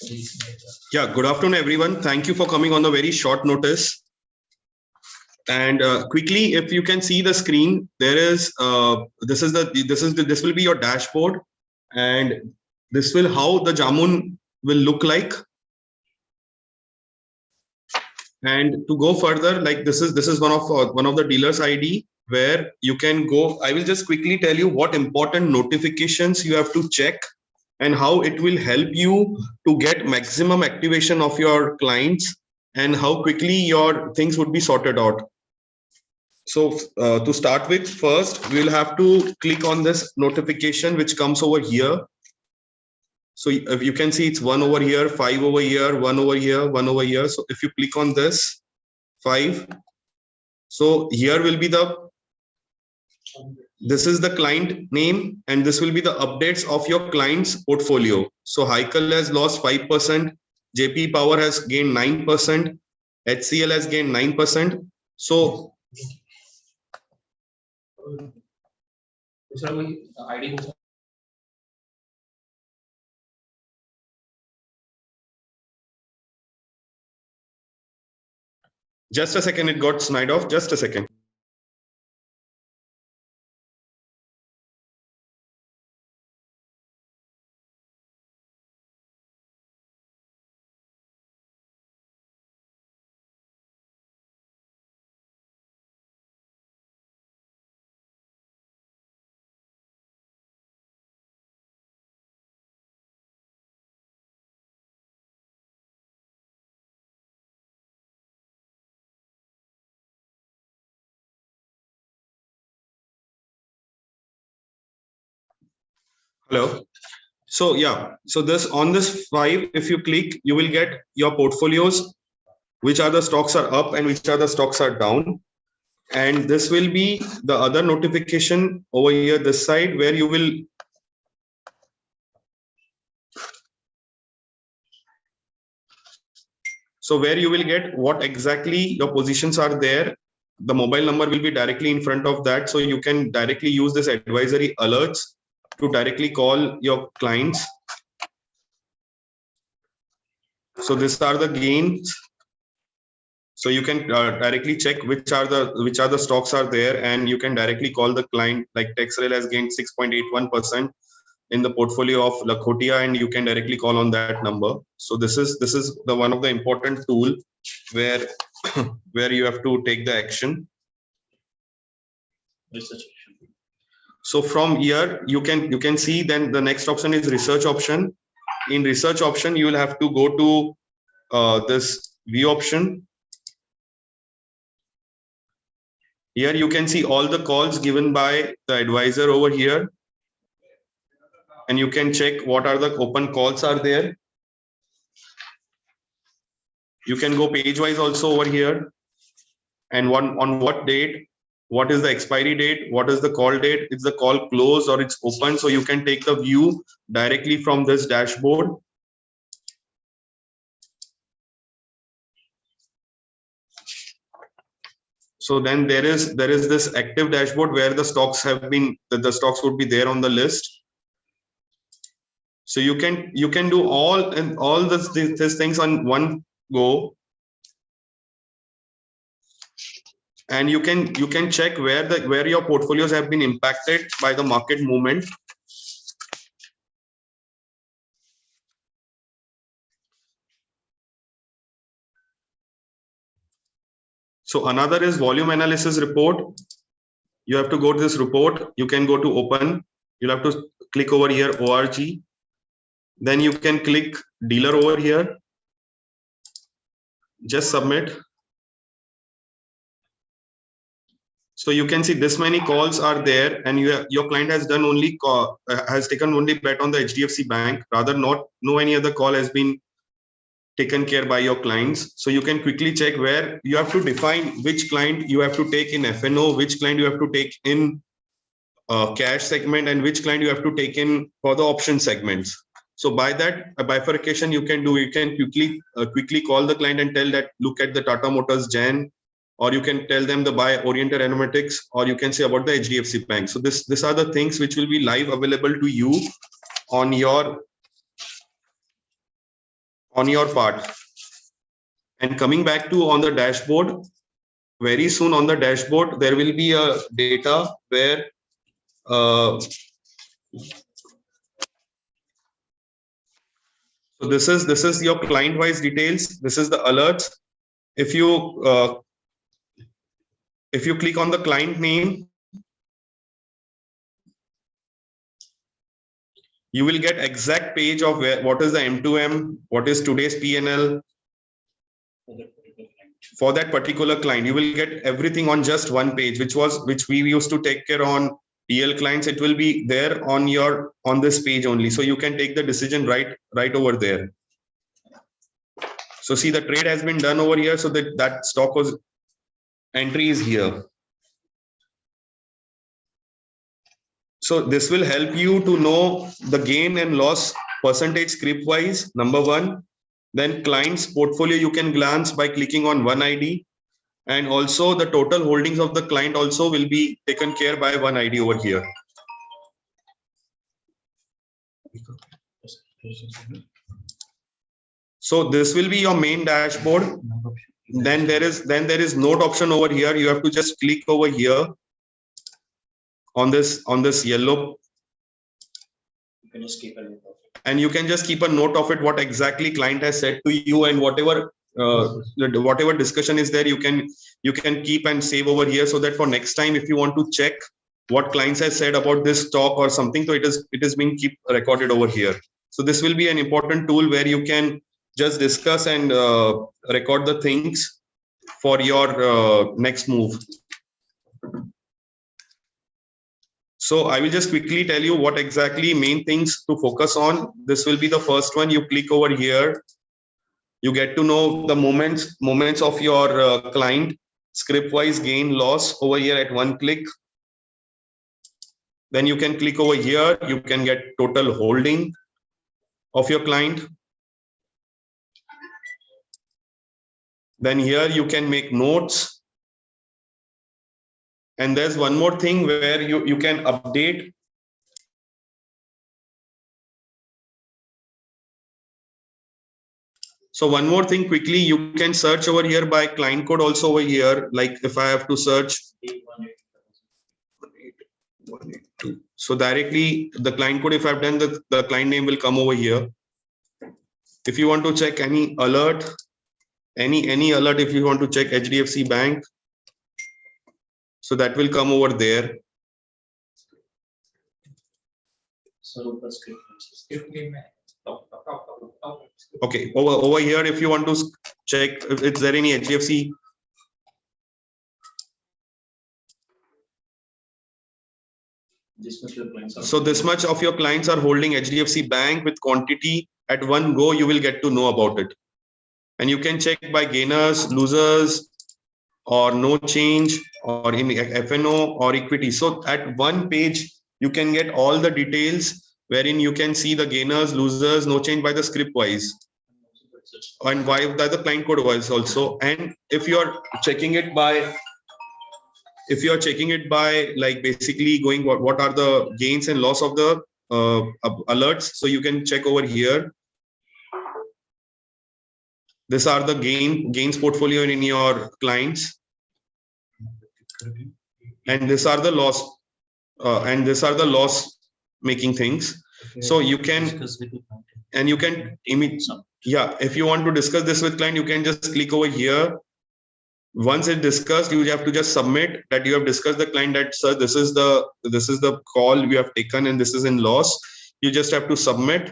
Yeah, good afternoon, everyone. Thank you for coming on the very short notice. And quickly, if you can see the screen, there is this will be your dashboard, and this will how the Jamun will look like. And to go further, like this is one of the dealers ID where you can go. I will just quickly tell you what important notifications you have to check and how it will help you to get maximum activation of your clients and how quickly your things would be sorted out. So to start with, first we'll have to click on this notification which comes over here. So if you can see, it's 1 over here, 5 over here, 1 over here, 1 over here. So if you click on this 5, so here will be this is the client name, and this will be the updates of your client's portfolio. So Heikel has lost 5%, JP Power has gained 9%, HCL has gained 9%. So just a second, it got snide off. Just a second. Hello. So yeah, so this on this 5, if you click, you will get your portfolios, which are the stocks are up and which are the stocks are down. And this will be the other notification over here, this side, where you will get what exactly your positions are there. The mobile number will be directly in front of that, so you can directly use this advisory alerts to directly call your clients. So these are the gains. So you can directly check which are the stocks are there, and you can directly call the client. Like Texrail has gained 6.81% in the portfolio of Lakhotia, and you can directly call on that number. So this is the one of the important tool where where you have to take the action. So from here you can see, then the next option is research option. In research option, you will have to go to this view option. Here you can see all the calls given by the advisor over here, and you can check what are the open calls are there. You can go page wise also over here, and on what date, what is the expiry date, what is the call date, is the call closed or it's open. So you can take the view directly from this dashboard. So then there is this active dashboard where the stocks have been, the stocks would be there on the list. So you can do all these things on one go, and you can check where your portfolios have been impacted by the market movement. So another is volume analysis report. You have to go to this report. You can go to open. You'll have to click over here, org. Then you can click dealer over here. Just submit. So you can see this many calls are there, and your client has done only has taken only bet on the HDFC Bank. Rather, no any other call has been taken care by your clients. So you can quickly check where you have to define which client you have to take in FNO, which client you have to take in cash segment, and which client you have to take in for the option segments. So by that bifurcation you can quickly call the client and tell that look at the Tata Motors Jan, or you can tell them the buy Oriented Aeronautics, or you can say about the HDFC Bank. So these are the things which will be live available to you on your on your part. And coming back to on the dashboard, very soon on the dashboard, there will be a data where so this is your client wise details. This is the alerts. If you click on the client name, you will get exact page of what is the M2M, what is today's PNL for that particular client. You will get everything on just one page, which we used to take care on PL clients. It will be there on this page only, so you can take the decision right over there. So see, the trade has been done over here, so that stock was entry is here. So this will help you to know the gain and loss percentage script wise, number one. Then client's portfolio you can glance by clicking on one ID, and also the total holdings of the client also will be taken care by one ID over here. So this will be your main dashboard. Then there is note option over here. You have to just click over here on this yellow, and you can just keep a note of it, what exactly client has said to you, and whatever discussion is there, you can keep and save over here, so that for next time if you want to check what clients has said about this stock or something, so it is being keep recorded over here. So this will be an important tool where you can just discuss and record the things for your next move. So I will just quickly tell you what exactly main things to focus on. This will be the first one. You click over here. You get to know the moments of your client, script-wise gain, loss over here at one click. Then you can click over here. You can get total holding of your client. Then here you can make notes. And there's one more thing where you can update. So one more thing quickly, you can search over here by client code also over here. Like if I have to search, so directly the client code, if I've done the client name will come over here. If you want to check any alert, any alert, if you want to check HDFC Bank, so that will come over there. Okay, over here, if you want to check if it's there any HDFC. So this much of your clients are holding HDFC Bank with quantity at one go, you will get to know about it. And you can check by gainers, losers, or no change, or in FNO or equity. So at one page, you can get all the details wherein you can see the gainers, losers, no change by the script wise, and why the client code wise also. And if you're checking it by like basically going what are the gains and loss of the alerts, so you can check over here. These are the gains portfolio in your clients, and these are the loss, making things. Okay. So you can, and you can if you want to discuss this with client, you can just click over here. Once it's discussed, you have to just submit that you have discussed the client, that sir, this is the call we have taken and this is in loss. You just have to submit.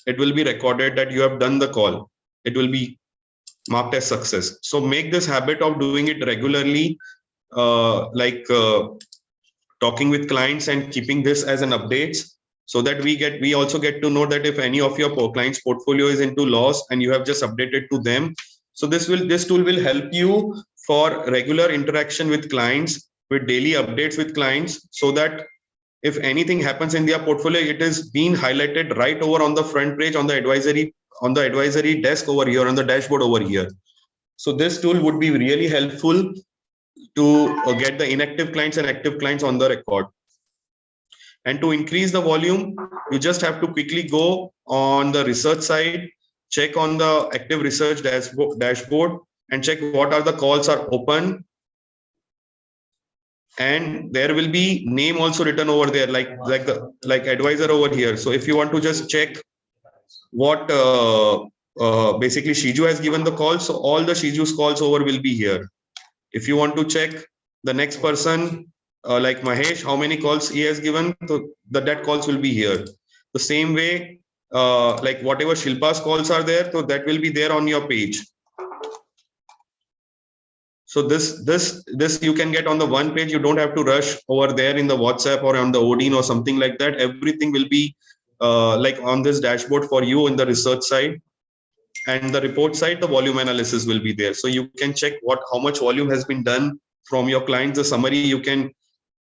It will be recorded that you have done the call. It will be marked as success. So make this habit of doing it regularly, talking with clients and keeping this as an update, so that we also get to know that if any of your clients portfolio is into loss and you have just updated to them. So this tool will help you for regular interaction with clients, with daily updates with clients, so that if anything happens in their portfolio, it is being highlighted right over on the front page on the advisory desk over here, on the dashboard over here. So this tool would be really helpful to get the inactive clients and active clients on the record. And to increase the volume, you just have to quickly go on the research side check on the active research dashboard and check what are the calls are open. And there will be name also written over there, like advisor over here. So if you want to just check what basically Shiju has given the call, so all the Shiju's calls over will be here. If you want to check the next person, like Mahesh, how many calls he has given, so that calls will be here. The same way, like whatever Shilpa's calls are there, so that will be there on your page. So this you can get on the one page. You don't have to rush over there in the WhatsApp or on the Odin or something like that. Everything will be like on this dashboard for you in the research side. And the report side, the volume analysis will be there. So you can check how much volume has been done from your clients. The summary you can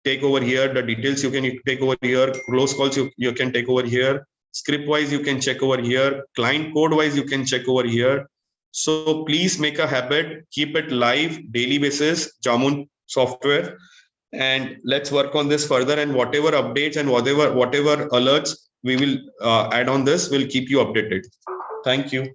take over here. The details you can take over here. Close calls you can take over here. Script wise you can check over here. Client code wise you can check over here. So please make a habit, keep it live daily basis, Jamun software, and let's work on this further. And whatever updates and whatever alerts we will add on this, will keep you updated. Thank you.